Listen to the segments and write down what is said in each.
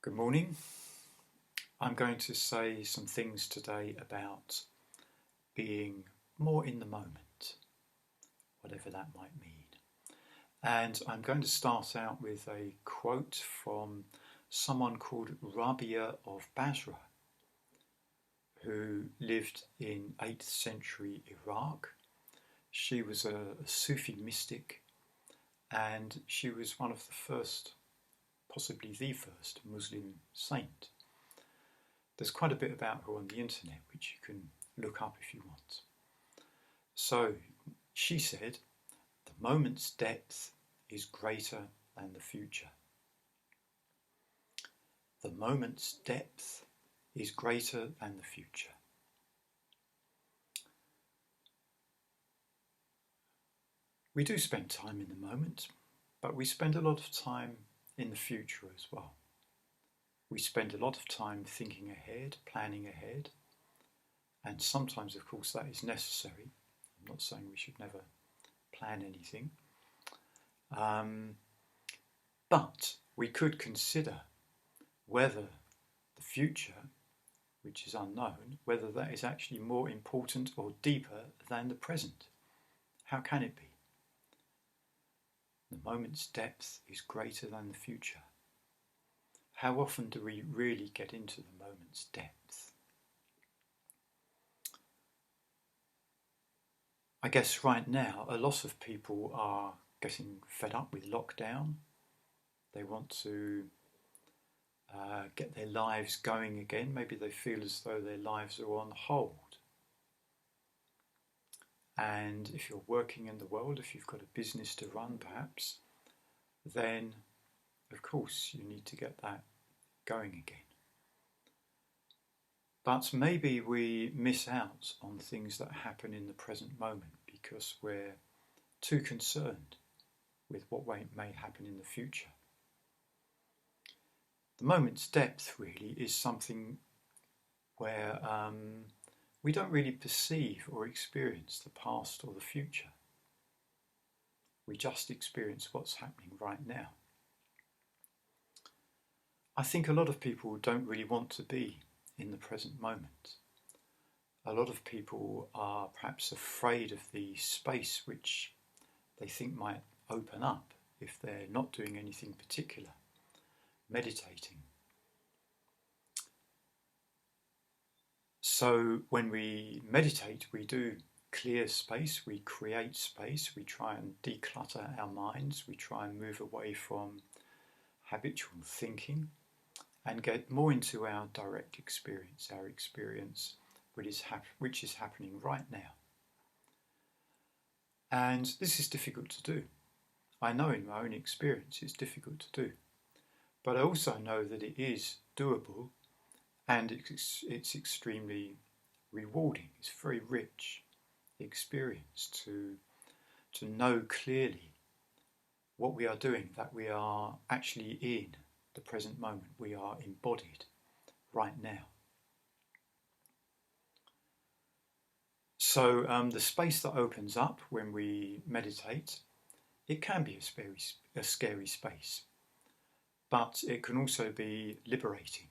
Good morning. I'm going to say some things today about being more in the moment, whatever that might mean. And I'm going to start out with a quote from someone called Rabia of Basra, who lived in 8th century Iraq. She was a Sufi mystic, and she was one of the first, possibly the first, Muslim saint. There's quite a bit about her on the internet, which you can look up if you want. So she said, "The moment's depth is greater than the future." The moment's depth is greater than the future. We do spend time in the moment, but we spend a lot of time in the future as well. We spend a lot of time thinking ahead, planning ahead, and sometimes, of course, that is necessary. I'm not saying we should never plan anything. But we could consider whether the future, which is unknown, whether that is actually more important or deeper than the present. How can it be? The moment's depth is greater than the future. How often do we really get into the moment's depth? I guess right now a lot of people are getting fed up with lockdown. They want to get their lives going again. Maybe they feel as though their lives are on hold. And if you're working in the world, if you've got a business to run perhaps, then of course you need to get that going again. But maybe we miss out on things that happen in the present moment because we're too concerned with what may happen in the future. The moment's depth really is something where we don't really perceive or experience the past or the future. We just experience what's happening right now. I think a lot of people don't really want to be in the present moment. A lot of people are perhaps afraid of the space which they think might open up if they're not doing anything particular, meditating. So when we meditate, we do clear space, we create space, we try and declutter our minds, we try and move away from habitual thinking and get more into our direct experience, our experience which is happening right now. And this is difficult to do. I know in my own experience it's difficult to do, but I also know that it is doable and it's extremely rewarding. It's a very rich experience to know clearly what we are doing, that we are actually in the present moment, we are embodied right now. So the space that opens up when we meditate, it can be a scary space, but it can also be liberating.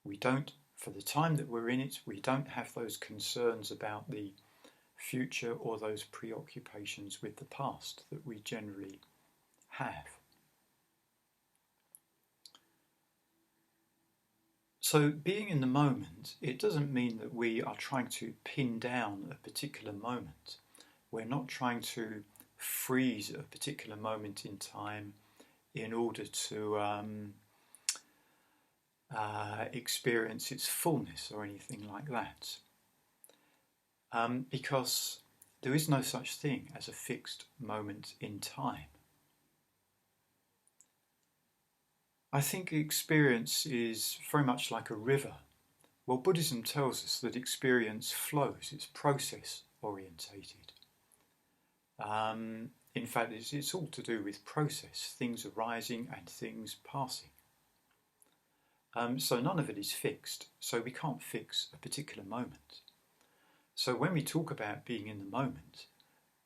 We don't, for the time that we're in it, we don't have those concerns about the future or those preoccupations with the past that we generally have. So being in the moment, it doesn't mean that we are trying to pin down a particular moment. We're not trying to freeze a particular moment in time in order to experience its fullness or anything like that. Because there is no such thing as a fixed moment in time. I think experience is very much like a river. Well, Buddhism tells us that experience flows, it's process orientated. In fact, it's all to do with process, things arising and things passing. So none of it is fixed, so we can't fix a particular moment. So when we talk about being in the moment,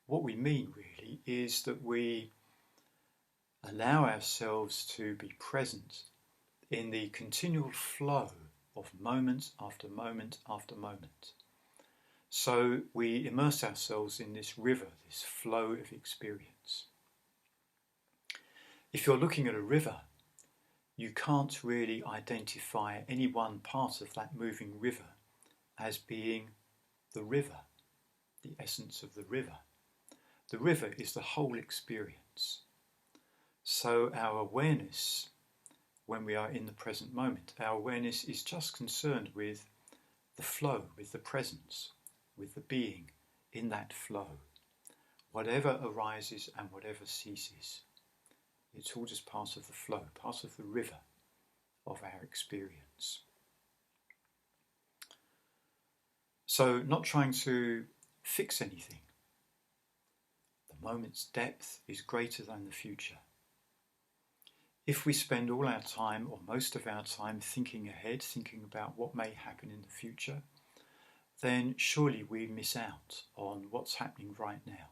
what we mean really is that we allow ourselves to be present in the continual flow of moment after moment after moment. So we immerse ourselves in this river, this flow of experience. If you're looking at a river, you can't really identify any one part of that moving river as being the river, the essence of the river. The river is the whole experience. So our awareness, when we are in the present moment, our awareness is just concerned with the flow, with the presence, with the being in that flow. Whatever arises and whatever ceases, it's all just part of the flow, part of the river of our experience. So not trying to fix anything. The moment's depth is greater than the future. If we spend all our time, or most of our time, thinking ahead, thinking about what may happen in the future, then surely we miss out on what's happening right now.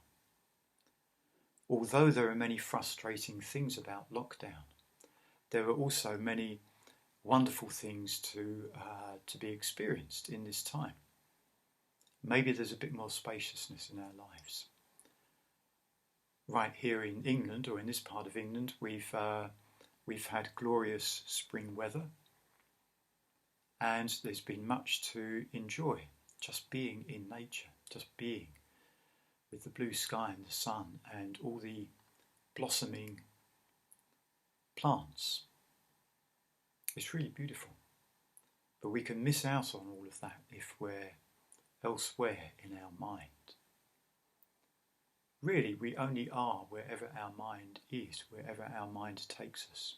Although there are many frustrating things about lockdown, there are also many wonderful things to be experienced in this time. Maybe there's a bit more spaciousness in our lives. Right here in England, or in this part of England, we've had glorious spring weather, and there's been much to enjoy, just being in nature, just being with the blue sky and the sun and all the blossoming plants. It's really beautiful. But we can miss out on all of that if we're elsewhere in our mind. Really, we only are wherever our mind is, wherever our mind takes us.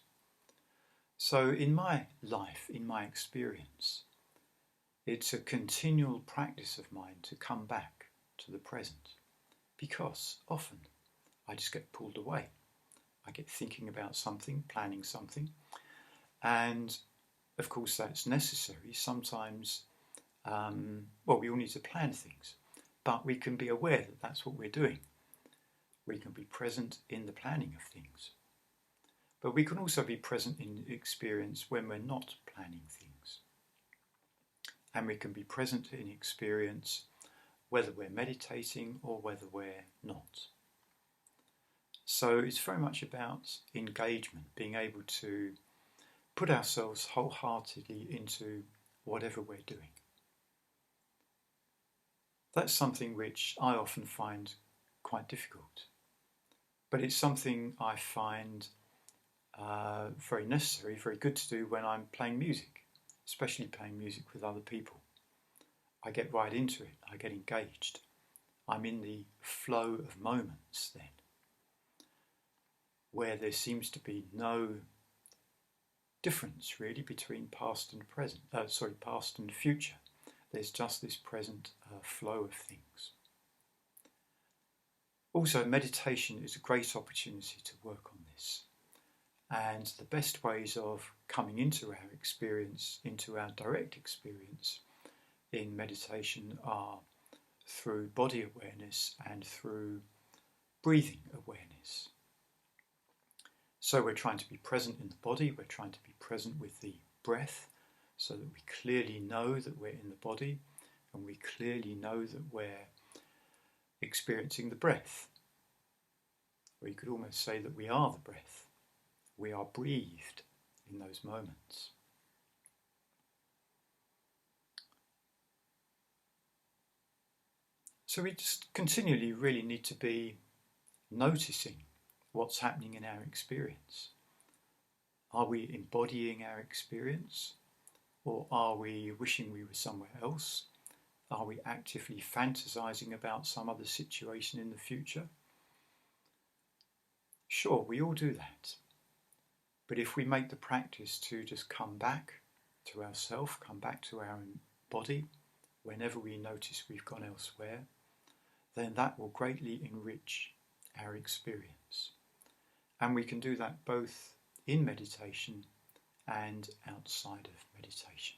So in my life, in my experience, it's a continual practice of mine to come back to the present, because often I just get pulled away. I get thinking about something, planning something, and of course that's necessary. Sometimes, we all need to plan things, but we can be aware that that's what we're doing. We can be present in the planning of things. But we can also be present in experience when we're not planning things. And we can be present in experience whether we're meditating or whether we're not. So it's very much about engagement, being able to put ourselves wholeheartedly into whatever we're doing. That's something which I often find quite difficult. But it's something I find very necessary, very good to do when I'm playing music, especially playing music with other people. I get right into it, I get engaged. I'm in the flow of moments then, where there seems to be no difference really between past and past and future. There's just this present flow of things. Also, meditation is a great opportunity to work on this. And the best ways of coming into our experience, into our direct experience in meditation are through body awareness and through breathing awareness. So we're trying to be present in the body, we're trying to be present with the breath so that we clearly know that we're in the body and we clearly know that we're experiencing the breath. Or you could almost say that we are the breath. We are breathed in those moments. So we just continually really need to be noticing what's happening in our experience. Are we embodying our experience? Or are we wishing we were somewhere else? Are we actively fantasizing about some other situation in the future? Sure, we all do that. But if we make the practice to just come back to ourself, come back to our own body, whenever we notice we've gone elsewhere, then that will greatly enrich our experience. And we can do that both in meditation and outside of meditation.